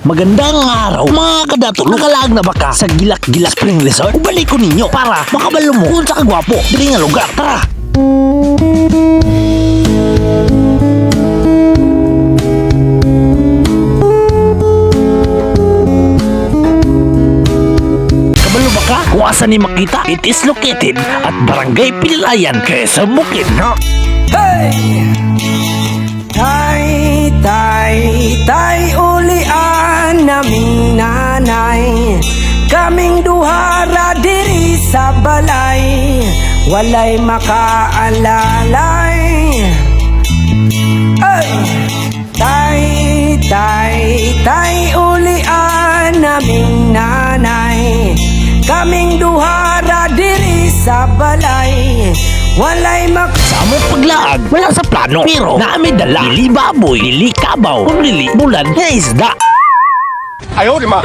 Magandang araw mga kadatulong. Nakalaag na ba ka sa Gilak-Gilak Spring Resort? Ubalik ko ninyo para makabalo mo kung sa kagwapo dili nga lugar. Tara! Kabalo ba ka? Kung asa ni makita, it is located at Barangay Pililayan, Quezon, Bukid, no? Hey! Tay, ulian naming nanay. Kaming duhara diri sa balay, walay makaalalay. Ay! Tay, ulian naming nanay. Kaming duhara diri sa balay, walay Sa among paglaag, wala sa plano. Pero naami dala, dili baboy, dili kabaw, kung dili bulan nga isda. Ayaw, di ma.